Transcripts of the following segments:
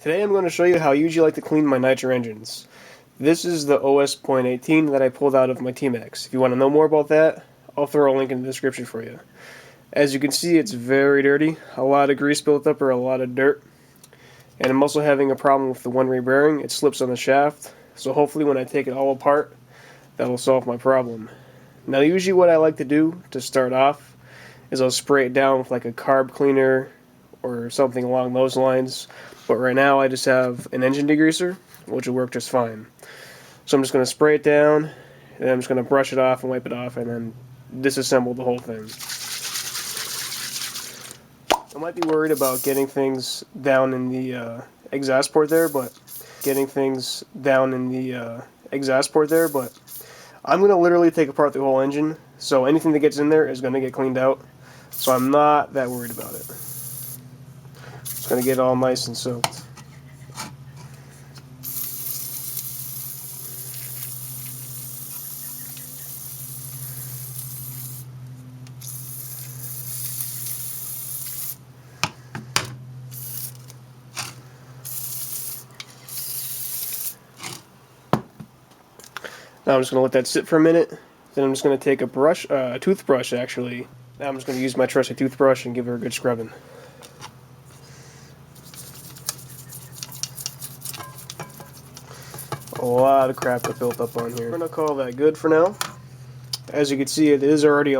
Today I'm going to show you how I usually like to clean my Nitro engines. This is the OS.18 that I pulled out of my T-maxx. If you want to know more about that, I'll throw a link in the description for you. As you can see, it's very dirty, a lot of grease built up or a lot of dirt. And I'm also having a problem with the one-way bearing. It slips on the shaft, so hopefully when I take it all apart, that'll solve my problem. Now usually what I like to do to start off is I'll spray it down with like a carb cleaner or something along those lines. But right now I just have an engine degreaser, which will work just fine. So I'm just going to spray it down, and then I'm just going to brush it off and wipe it off, and then disassemble the whole thing. I might be worried about getting things down in the exhaust port there, but I'm going to literally take apart the whole engine, so anything that gets in there is going to get cleaned out, so I'm not that worried about it. It's going to get all nice and soaked. Now I'm just going to let that sit for a minute. Then I'm just going to take a toothbrush actually. Now I'm just going to use my trusty toothbrush and give her a good scrubbing. A lot of crap that built up on here. I'm going to call that good for now. As you can see, it is already a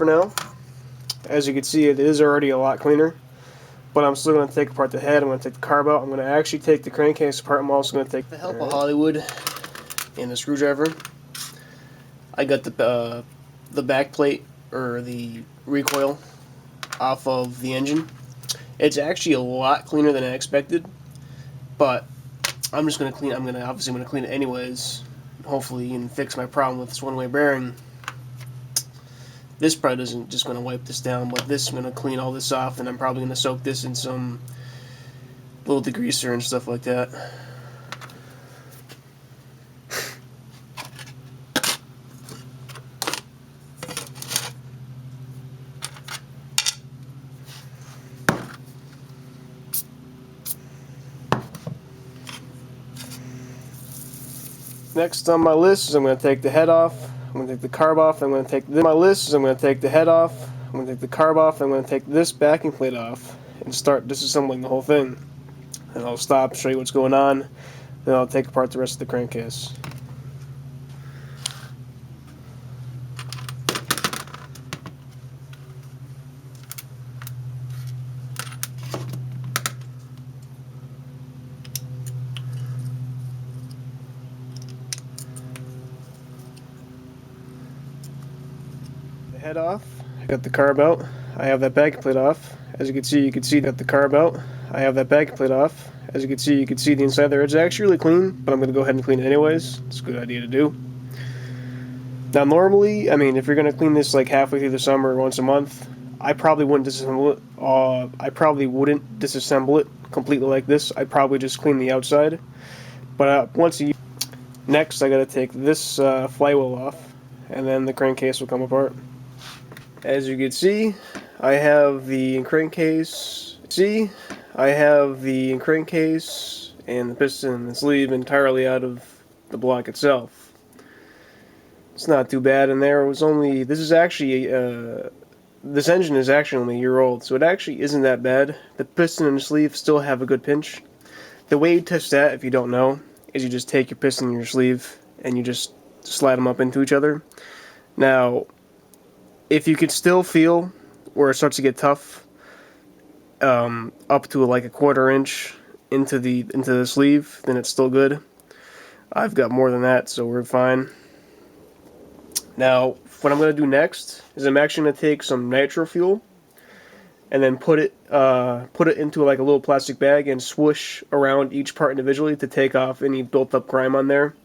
lot cleaner. But I'm still going to take apart the head. I'm going to take the carb out. I'm going to actually take the crankcase apart. I'm also going to take the help of Hollywood and the screwdriver. I got the back plate or the recoil off of the engine. It's actually a lot cleaner than I expected, but I'm just going to clean. I'm going to clean it anyways, hopefully, and fix my problem with this one-way bearing. This probably isn't just going to wipe this down, but this is going to clean all this off, and I'm probably going to soak this in some little degreaser and stuff like that. Next on my list is I'm going to take the head off. I'm going to take the carb off. I'm going to take this. My list is I'm going to take the head off. I'm going to take the carb off. I'm going to take this backing plate off and start disassembling the whole thing. And I'll stop, show you what's going on. Then I'll take apart the rest of the crankcase. Head off. I got the carb out. I have that backing plate off. As you can see that the carb out. I have that backing plate off. As you can see the inside there. It's actually really clean, but I'm going to go ahead and clean it anyways. It's a good idea to do. Now normally, I mean, if you're going to clean this like halfway through the summer or once a month, I probably wouldn't disassemble it. Completely like this. I'd probably just clean the outside. But once a year. Next, I got to take this flywheel off, and then the crankcase will come apart. As you can see, I have the crankcase. And the piston and the sleeve entirely out of the block itself. It's not too bad in there. This engine is actually only a year old, so it actually isn't that bad. The piston and the sleeve still have a good pinch. The way you test that, if you don't know, is you just take your piston and your sleeve and you just slide them up into each other. Now, if you can still feel where it starts to get tough, up to like a 1/4 inch into the sleeve, then it's still good. I've got more than that, so we're fine. Now, what I'm going to do next is I'm actually going to take some nitro fuel and then put it into like a little plastic bag and swoosh around each part individually to take off any built up grime on there.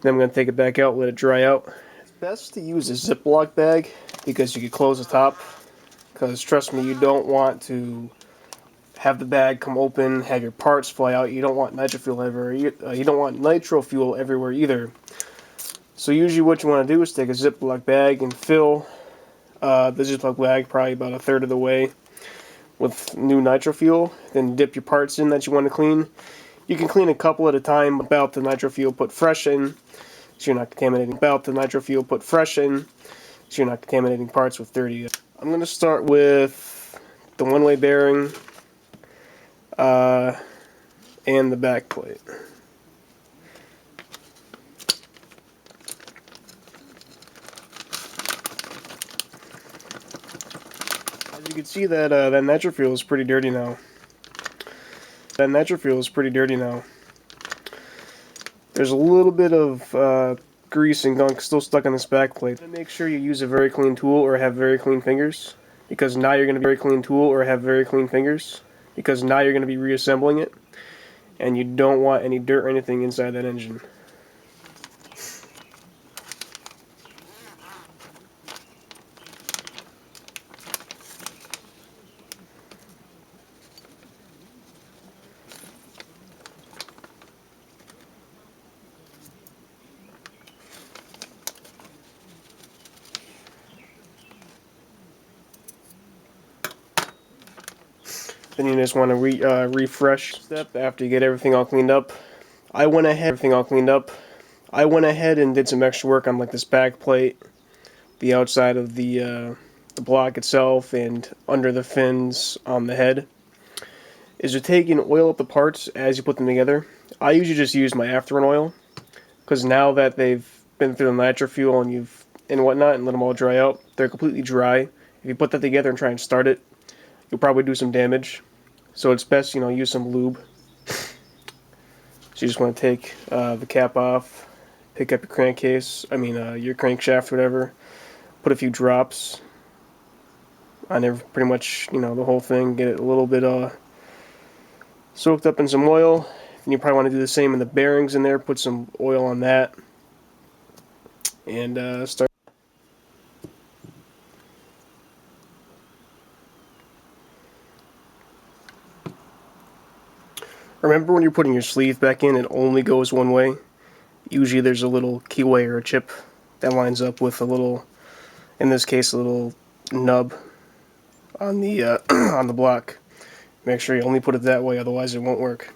Then I'm going to take it back out, let it dry out. Best to use a ziplock bag because you can close the top, because trust me, you don't want to have the bag come open, have your parts fly out. You don't want nitro fuel everywhere. You don't want nitro fuel everywhere either. So usually what you want to do is take a ziplock bag and fill the ziplock bag probably about 1/3 of the way with new nitro fuel, then dip your parts in that you want to clean. You can clean a couple at a time. About the nitro fuel, put fresh in, so you're not contaminating. About the nitro fuel, put fresh in, so you're not contaminating parts with dirty. I'm going to start with the one-way bearing and the back plate. As you can see, that nitro fuel is pretty dirty now. That nitro fuel is pretty dirty now. There's a little bit of grease and gunk still stuck on this back plate. Make sure you use a very clean tool or have very clean fingers, because now you're going to be reassembling it, and you don't want any dirt or anything inside that engine. Then you just want to refresh step after you get everything all cleaned up. I went ahead and did some extra work on like this back plate, the outside of the block itself, and under the fins on the head. Is to take and oil up the parts as you put them together. I usually just use my afterrun oil, because now that they've been through the nitro fuel and whatnot and let them all dry out, they're completely dry. If you put that together and try and start it, you'll probably do some damage. So it's best, use some lube. So you just want to take the cap off, pick up your crankcase, your crankshaft, whatever, put a few drops on pretty much, the whole thing, get it a little bit soaked up in some oil. And you probably want to do the same in the bearings in there, put some oil on that, and start. Remember, when you're putting your sleeve back in, it only goes one way. Usually there's a little keyway or a chip that lines up with a little, in this case, a little nub on the on the block. Make sure you only put it that way, otherwise it won't work.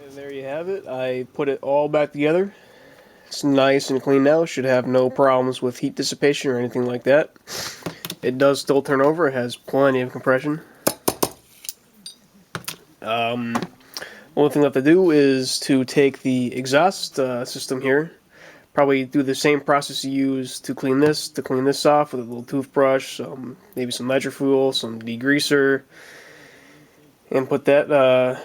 And there you have it. I put it all back together. It's nice and clean now. Should have no problems with heat dissipation or anything like that. It does still turn over. It has plenty of compression. Only thing left to do is to take the exhaust system here. Probably do the same process you use to clean this off with a little toothbrush, maybe some nitro fuel, some degreaser, and put that,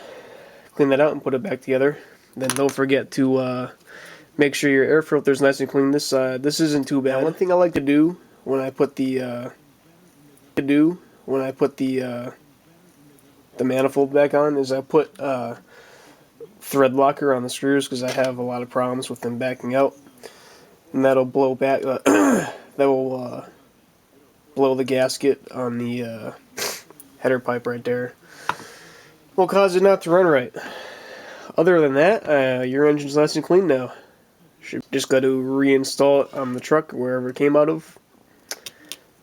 clean that out and put it back together. Then don't forget to make sure your air filter is nice and clean. This isn't too bad. One thing I like to do when I put the manifold back on is I put thread locker on the screws, because I have a lot of problems with them backing out, and that'll blow back. That will blow the gasket on the header pipe right there. Will cause it not to run right. Other than that, your engine's nice and clean now. Just got to reinstall it on the truck wherever it came out of.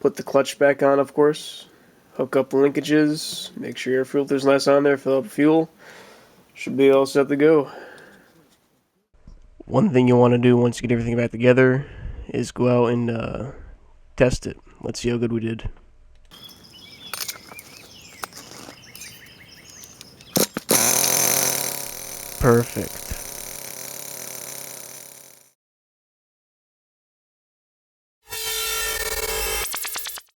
Put the clutch back on, of course. Hook up the linkages. Make sure your filter's nice on there. Fill up the fuel. Should be all set to go. One thing you want to do once you get everything back together is go out and test it. Let's see how good we did. Perfect.